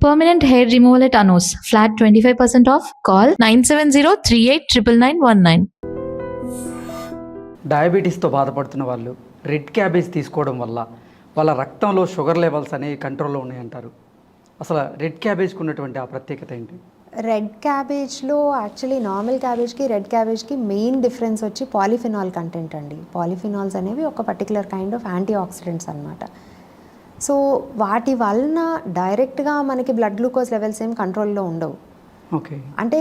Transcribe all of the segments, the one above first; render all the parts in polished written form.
Permanent hair removal at Anos. Flat 25% off. Call 970-389919. డయాబెటీస్తో బాధపడుతున్న వాళ్ళు red cabbage తీసుకోవడం వల్ల వాళ్ళ రక్తంలో షుగర్ లెవెల్స్ అనేవి కంట్రోల్లో ఉన్నాయంటారు. అసలు రెడ్ క్యాబేజ్కి ఉన్నటువంటి ఆ ప్రత్యేకత ఏంటి? రెడ్ క్యాబేజ్లో యాక్చువల్లీ నార్మల్ క్యాబేజ్కి రెడ్ క్యాబేజ్కి మెయిన్ డిఫరెన్స్ వచ్చి పాలిఫినాల్ కంటెంట్ అండి. పాలిఫినాల్స్ అనేవి ఒక particular kind of antioxidants అనమాట. సో వాటి వలన డైరెక్ట్గా మనకి బ్లడ్ గ్లూకోజ్ లెవెల్స్ ఏం కంట్రోల్లో ఉండవు. ఓకే, అంటే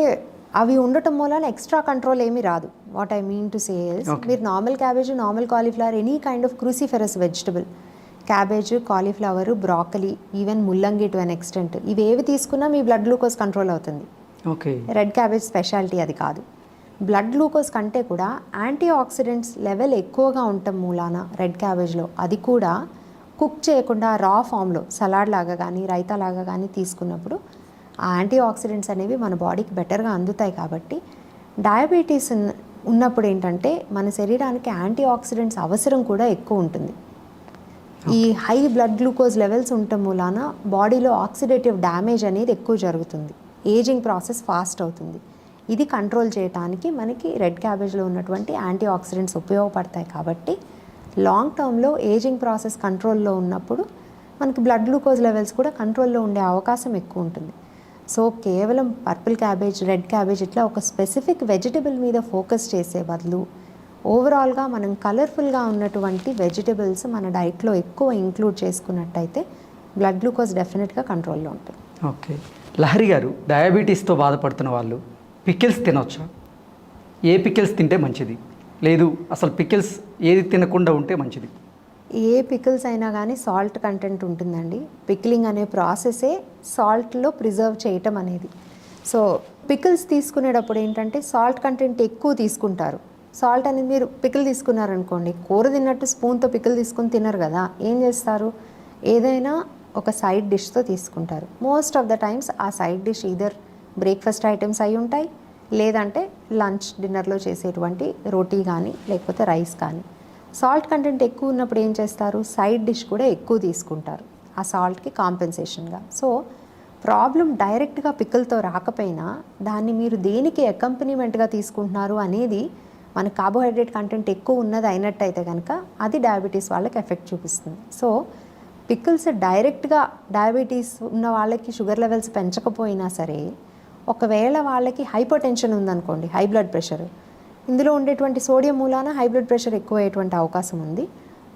అవి ఉండటం వలన ఎక్స్ట్రా కంట్రోల్ ఏమీ రాదు. What I mean to say is, మీరు normal cabbage, normal cauliflower, any kind of cruciferous vegetable, cabbage, cauliflower, broccoli, even ముల్లంగి టు అన్ ఎక్స్టెంట్, ఇవేవి తీసుకున్నా మీ బ్లడ్ గ్లూకోజ్ కంట్రోల్ అవుతుంది. ఓకే, రెడ్ క్యాబేజ్ స్పెషాలిటీ అది కాదు. బ్లడ్ గ్లూకోజ్ కంటే కూడా యాంటీ ఆక్సిడెంట్స్ లెవెల్ ఎక్కువగా ఉండటం మూలాన రెడ్ క్యాబేజ్లో, అది కూడా కుక్ చేయకుండా రా ఫామ్లో సలాడ్ లాగా కానీ రైతా లాగా కానీ తీసుకున్నప్పుడు ఆ యాంటీ ఆక్సిడెంట్స్ అనేవి మన బాడీకి బెటర్గా అందుతాయి. కాబట్టి డయాబెటీస్ ఉన్నప్పుడు ఏంటంటే మన శరీరానికి యాంటీ ఆక్సిడెంట్స్ అవసరం కూడా ఎక్కువ ఉంటుంది. ఈ హై బ్లడ్ గ్లూకోజ్ లెవెల్స్ ఉండటం మూలాన బాడీలో ఆక్సిడేటివ్ డ్యామేజ్ అనేది ఎక్కువ జరుగుతుంది. ఏజింగ్ ప్రాసెస్ ఫాస్ట్ అవుతుంది. ఇది కంట్రోల్ చేయడానికి మనకి రెడ్ క్యాబేజ్లో ఉన్నటువంటి యాంటీ ఆక్సిడెంట్స్ ఉపయోగపడతాయి. కాబట్టి లాంగ్ టర్మ్లో ఏజింగ్ ప్రాసెస్ కంట్రోల్లో ఉన్నప్పుడు మనకి బ్లడ్ గ్లూకోజ్ లెవెల్స్ కూడా కంట్రోల్లో ఉండే అవకాశం ఎక్కువ ఉంటుంది. సో కేవలం పర్పుల్ క్యాబేజ్, రెడ్ క్యాబేజ్ ఇట్లా ఒక స్పెసిఫిక్ వెజిటబుల్ మీద ఫోకస్ చేసే బదులు ఓవరాల్గా మనం కలర్ఫుల్గా ఉన్నటువంటి వెజిటబుల్స్ మన డైట్లో ఎక్కువ ఇంక్లూడ్ చేసుకున్నట్టయితే బ్లడ్ గ్లూకోజ్ డెఫినెట్గా కంట్రోల్లో ఉంటుంది. ఓకే, లహరి గారు, డయాబెటీస్తో బాధపడుతున్న వాళ్ళు పికిల్స్ తినొచ్చా? ఏ పికిల్స్ తింటే మంచిది? లేదు అసలు పికిల్స్ ఏది తినకుండా ఉంటే మంచిది? ఏ పికిల్స్ అయినా కానీ సాల్ట్ కంటెంట్ ఉంటుందండి. పికిలింగ్ అనే ప్రాసెసే సాల్ట్లో ప్రిజర్వ్ చేయటం అనేది. సో పికిల్స్ తీసుకునేటప్పుడు ఏంటంటే సాల్ట్ కంటెంట్ ఎక్కువ తీసుకుంటారు. సాల్ట్ అనేది మీరు పికిల్ తీసుకున్నారనుకోండి, కూర తిన్నట్టు స్పూన్తో పికిల్ తీసుకుని తినరు కదా. ఏం చేస్తారు? ఏదైనా ఒక సైడ్ డిష్తో తీసుకుంటారు. మోస్ట్ ఆఫ్ ద టైమ్స్ ఆ side dish either breakfast items అయి ఉంటాయి, లేదంటే లంచ్ డిన్నర్లో చేసేటువంటి రోటీ కానీ లేకపోతే రైస్ కానీ. సాల్ట్ కంటెంట్ ఎక్కువ ఉన్నప్పుడు ఏం చేస్తారు? సైడ్ డిష్ కూడా ఎక్కువ తీసుకుంటారు ఆ సాల్ట్కి కాంపెన్సేషన్గా. సో ప్రాబ్లం డైరెక్ట్గా పికిల్తో రాకపోయినా దాన్ని మీరు దేనికి అకంపెనీమెంట్గా తీసుకుంటున్నారు అనేది, మన కార్బోహైడ్రేట్ కంటెంట్ ఎక్కువ ఉన్నది అయినట్టయితే కనుక అది డయాబెటీస్ వాళ్ళకి ఎఫెక్ట్ చూపిస్తుంది. సో పికిల్స్ డైరెక్ట్గా డయాబెటీస్ ఉన్న వాళ్ళకి షుగర్ లెవెల్స్ పెంచకపోయినా సరే, ఒకవేళ వాళ్ళకి హైపర్ టెన్షన్ ఉందనుకోండి, హై బ్లడ్ ప్రెషర్, ఇందులో ఉండేటువంటి సోడియం మూలాన హై బ్లడ్ ప్రెషర్ ఎక్కువ అయ్యేటువంటి అవకాశం ఉంది.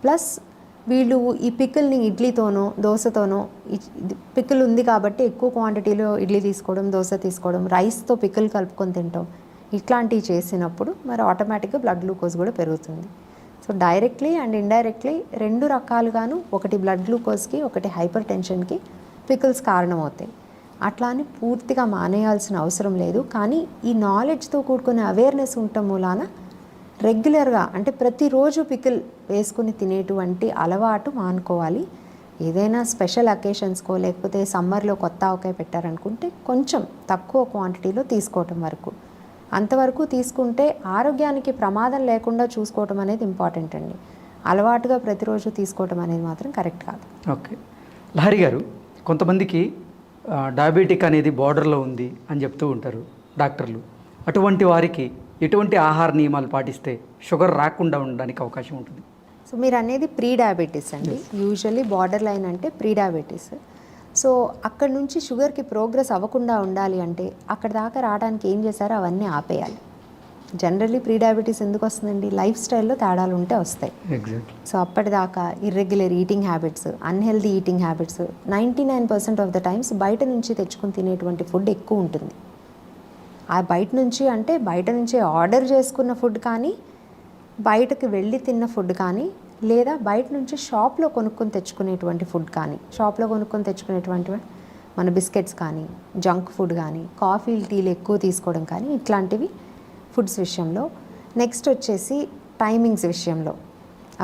ప్లస్ వీళ్ళు ఈ పికిల్ని ఇడ్లీతోనో దోశతోనో, పికిల్ ఉంది కాబట్టి ఎక్కువ క్వాంటిటీలో ఇడ్లీ తీసుకోవడం, దోశ తీసుకోవడం, రైస్తో పికిల్ కలుపుకొని తింటాం, ఇట్లాంటివి చేసినప్పుడు మరి ఆటోమేటిక్గా బ్లడ్ గ్లూకోజ్ కూడా పెరుగుతుంది. సో డైరెక్ట్లీ అండ్ ఇండైరెక్ట్లీ రెండు రకాలుగాను, ఒకటి బ్లడ్ గ్లూకోజ్కి, ఒకటి హైపర్ టెన్షన్కి పికిల్స్ కారణమవుతాయి. అట్లా అని పూర్తిగా మానేయాల్సిన అవసరం లేదు. కానీ ఈ నాలెడ్జ్తో కూడుకునే అవేర్నెస్ ఉండటం మూలాన రెగ్యులర్గా, అంటే ప్రతిరోజు పికిల్ వేసుకుని తినేటువంటి అలవాటు మానుకోవాలి. ఏదైనా స్పెషల్ అకేషన్స్కో లేకపోతే సమ్మర్లో కొత్త ఆవకాయ పెట్టారనుకుంటే కొంచెం తక్కువ క్వాంటిటీలో తీసుకోవటం వరకు, అంతవరకు తీసుకుంటే ఆరోగ్యానికి ప్రమాదం లేకుండా చూసుకోవటం అనేది ఇంపార్టెంట్ అండి. అలవాటుగా ప్రతిరోజు తీసుకోవటం అనేది మాత్రం కరెక్ట్ కాదు. ఓకే, లహరి గారు, కొంతమందికి డయాబెటిక్ అనేది బార్డర్లో ఉంది అని చెప్తూ ఉంటారు డాక్టర్లు. అటువంటి వారికి ఎటువంటి ఆహార నియమాలు పాటిస్తే షుగర్ రాకుండా ఉండడానికి అవకాశం ఉంటుంది? సో మీరు అనేది ప్రీ డయాబెటీస్ అండి. యూజువల్లీ బార్డర్ లైన్ అంటే ప్రీ డయాబెటీస్. సో అక్కడ నుంచి షుగర్కి ప్రోగ్రెస్ అవ్వకుండా ఉండాలి అంటే అక్కడ దాకా రావడానికి ఏం చేశారో అవన్నీ ఆపేయాలి. జనరల్లీ ప్రీ డయాబెటీస్ ఎందుకు వస్తుందండి? లైఫ్ స్టైల్లో తేడాలు ఉంటే వస్తాయి. సో అప్పటిదాకా irregular eating habits, unhealthy eating habits, 99% of the times బయట నుంచి తెచ్చుకుని తినేటువంటి ఫుడ్ ఎక్కువ ఉంటుంది. ఆ బయట నుంచి అంటే బయట నుంచి ఆర్డర్ చేసుకున్న ఫుడ్ కానీ, బయటకు వెళ్ళి తిన్న ఫుడ్ కానీ, లేదా బయట నుంచి షాప్లో కొనుక్కొని తెచ్చుకునేటువంటి ఫుడ్ కానీ, షాప్లో కొనుక్కొని తెచ్చుకునేటువంటి మన బిస్కెట్స్ కానీ, జంక్ ఫుడ్ కానీ, కాఫీలు టీలు ఎక్కువ తీసుకోవడం కానీ, ఇట్లాంటివి ఫుడ్స్ విషయంలో. నెక్స్ట్ వచ్చేసి టైమింగ్స్ విషయంలో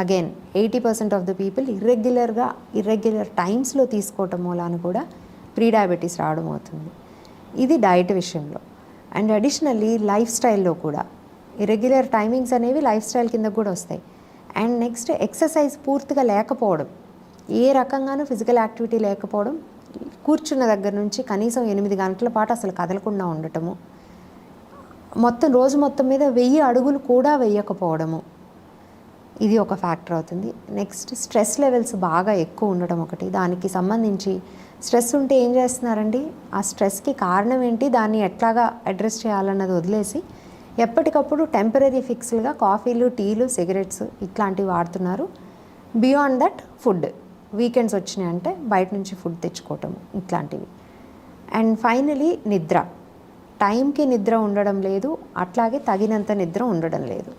again 80% of the people irregular టైమ్స్లో తీసుకోవటం మూలాన కూడా ప్రీ డయాబెటీస్ రావడం అవుతుంది. ఇది డైట్ విషయంలో. అండ్ అడిషనల్లీ లైఫ్ స్టైల్లో కూడా ఇర్రెగ్యులర్ టైమింగ్స్ అనేవి లైఫ్ స్టైల్ కింద కూడా వస్తాయి. అండ్ నెక్స్ట్ ఎక్సర్సైజ్ పూర్తిగా లేకపోవడం, ఏ రకంగానూ ఫిజికల్ యాక్టివిటీ లేకపోవడం, కూర్చున్న దగ్గర నుంచి కనీసం 8 గంటల పాటు అసలు కదలకుండా ఉండటము, మొత్తం రోజు మొత్తం మీద 1000 అడుగులు కూడా వేయకపోవడము, ఇది ఒక ఫ్యాక్టర్ అవుతుంది. నెక్స్ట్ స్ట్రెస్ లెవెల్స్ బాగా ఎక్కువ ఉండడం ఒకటి. దానికి సంబంధించి స్ట్రెస్ ఉంటే ఏం చేస్తున్నారండి, ఆ స్ట్రెస్కి కారణం ఏంటి, దాన్ని ఎట్లాగా అడ్రస్ చేయాలన్నది వదిలేసి ఎప్పటికప్పుడు టెంపరీ ఫిక్స్లుగా కాఫీలు, టీలు, సిగరెట్స్ ఇట్లాంటివి వాడుతున్నారు. బియాండ్ దట్ ఫుడ్, వీకెండ్స్ వచ్చినాయంటే బయట నుంచి ఫుడ్ తెచ్చుకోవటము ఇట్లాంటివి. అండ్ ఫైనలీ నిద్ర, టైంకి నిద్ర ఉండడం లేదు, అట్లాగే తగినంత నిద్ర ఉండడం లేదు.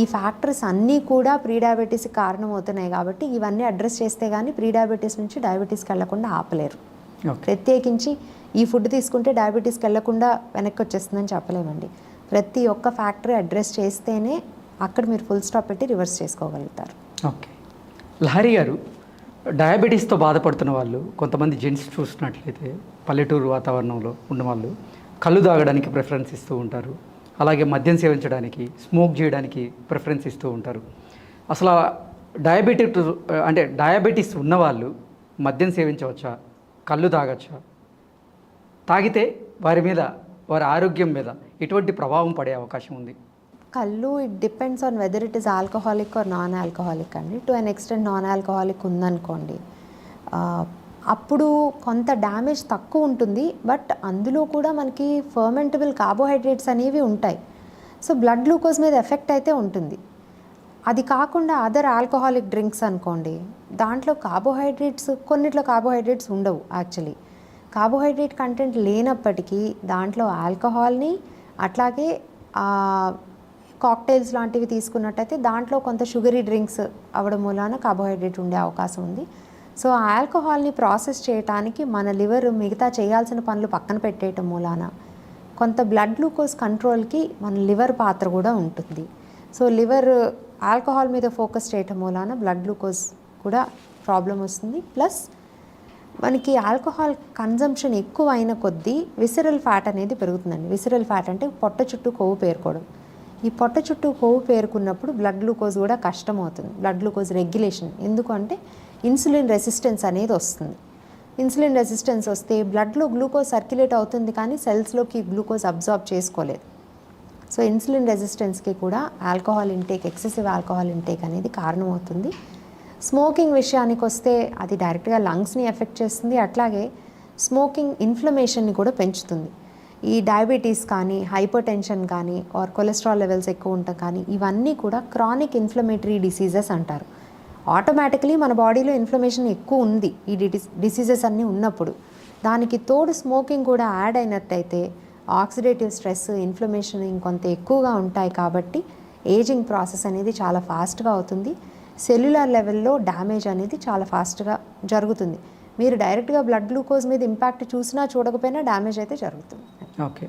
ఈ ఫ్యాక్టర్స్ అన్నీ కూడా ప్రీ డయాబెటీస్కి కారణమవుతున్నాయి. కాబట్టి ఇవన్నీ అడ్రస్ చేస్తే కానీ ప్రీ డయాబెటీస్ నుంచి డయాబెటీస్కి వెళ్లకుండా ఆపలేరు. ప్రత్యేకించి ఈ ఫుడ్ తీసుకుంటే డయాబెటీస్కి వెళ్లకుండా వెనక్కి వచ్చేస్తుందని చెప్పలేమండి. ప్రతి ఒక్క ఫ్యాక్టరీ అడ్రస్ చేస్తేనే అక్కడ మీరు ఫుల్ స్టాప్ పెట్టి రివర్స్ చేసుకోగలుగుతారు. ఓకే. లహరి గారు, డయాబెటీస్తో బాధపడుతున్న వాళ్ళు కొంతమంది జెంట్స్ చూసినట్లయితే పల్లెటూరు వాతావరణంలో ఉన్నవాళ్ళు కళ్ళు తాగడానికి ప్రిఫరెన్స్ ఇస్తూ ఉంటారు, అలాగే మద్యం సేవించడానికి, స్మోక్ చేయడానికి ప్రిఫరెన్స్ ఇస్తూ ఉంటారు. అసలు డయాబెటీస్ ఉన్నవాళ్ళు మద్యం సేవించవచ్చా, కళ్ళు తాగచ్చా, తాగితే వారి ఆరోగ్యం మీద ఎటువంటి ప్రభావం పడే అవకాశం ఉంది? కళ్ళు it depends on whether it is alcoholic or non alcoholic అండి. To an extent non alcoholic ఉందనుకోండి, అప్పుడు కొంత డ్యామేజ్ తక్కువ ఉంటుంది. బట్ అందులో కూడా మనకి ఫర్మెంటబుల్ కార్బోహైడ్రేట్స్ అనేవి ఉంటాయి. సో బ్లడ్ గ్లూకోజ్ మీద ఎఫెక్ట్ అయితే ఉంటుంది. అది కాకుండా అదర్ ఆల్కహాలిక్ డ్రింక్స్ అనుకోండి, దాంట్లో కార్బోహైడ్రేట్స్, కొన్నిట్లో కార్బోహైడ్రేట్స్ ఉండవు. యాక్చువల్లీ కార్బోహైడ్రేట్ కంటెంట్ లేనప్పటికీ దాంట్లో ఆల్కహాల్ని, అట్లాగే కాక్టైల్స్ లాంటివి తీసుకున్నట్టయితే దాంట్లో కొంత షుగరీ డ్రింక్స్ అవ్వడం మూలాన కార్బోహైడ్రేట్ ఉండే అవకాశం ఉంది. సో ఆ ఆల్కహాల్ని ప్రాసెస్ చేయడానికి మన లివర్ మిగతా చేయాల్సిన పనులు పక్కన పెట్టేయటం మూలాన కొంత బ్లడ్ గ్లూకోజ్ కంట్రోల్కి మన లివర్ పాత్ర కూడా ఉంటుంది. సో లివర్ ఆల్కహాల్ మీద ఫోకస్ చేయటం మూలాన బ్లడ్ గ్లూకోజ్ కూడా ప్రాబ్లం వస్తుంది. ప్లస్ మనకి ఆల్కహాల్ కన్జంప్షన్ ఎక్కువ అయిన కొద్దీ విసరల్ ఫ్యాట్ అనేది పెరుగుతుందండి. విసరల్ ఫ్యాట్ అంటే పొట్ట చుట్టూ కొవ్వు పేరుకోవడం. ఈ పొట్ట చుట్టూ కొవ్వు పేరుకున్నప్పుడు బ్లడ్ గ్లూకోజ్ కూడా కష్టమవుతుంది, బ్లడ్ గ్లూకోజ్ రెగ్యులేషన్. ఎందుకంటే ఇన్సులిన్ రెసిస్టెన్స్ అనేది వస్తుంది. ఇన్సులిన్ రెసిస్టెన్స్ వస్తే బ్లడ్లో గ్లూకోజ్ సర్క్యులేట్ అవుతుంది కానీ సెల్స్లోకి గ్లూకోజ్ అబ్జార్బ్ చేసుకోలేదు. సో ఇన్సులిన్ రెసిస్టెన్స్కి కూడా alcohol intake, excessive alcohol intake అనేది కారణమవుతుంది. స్మోకింగ్ విషయానికి వస్తే అది డైరెక్ట్గా లంగ్స్ని ఎఫెక్ట్ చేస్తుంది. అట్లాగే స్మోకింగ్ ఇన్ఫ్లమేషన్ని కూడా పెంచుతుంది. ఈ డయాబెటీస్ కానీ, హైపర్ టెన్షన్ కానీ, ఆర్ కొలెస్ట్రాల్ లెవెల్స్ ఎక్కువ ఉంటాం కానీ, ఇవన్నీ కూడా క్రానిక్ ఇన్ఫ్లమేటరీ డిసీజెస్ అంటారు. ఆటోమేటికలీ మన బాడీలో ఇన్ఫ్లమేషన్ ఎక్కువ ఉంది ఈ డిసీజెస్ అన్నీ ఉన్నప్పుడు. దానికి తోడు స్మోకింగ్ కూడా యాడ్ అయినట్టయితే ఆక్సిడేటివ్ స్ట్రెస్, ఇన్ఫ్లమేషన్ ఇంకొంత ఎక్కువగా ఉంటాయి. కాబట్టి ఏజింగ్ ప్రాసెస్ అనేది చాలా ఫాస్ట్గా అవుతుంది. సెల్యులార్ లెవెల్లో డ్యామేజ్ అనేది చాలా ఫాస్ట్గా జరుగుతుంది. మీరు డైరెక్ట్గా బ్లడ్ గ్లూకోజ్ మీద ఇంపాక్ట్ చూసినా చూడకపోయినా డ్యామేజ్ అయితే జరుగుతుంది. ఓకే.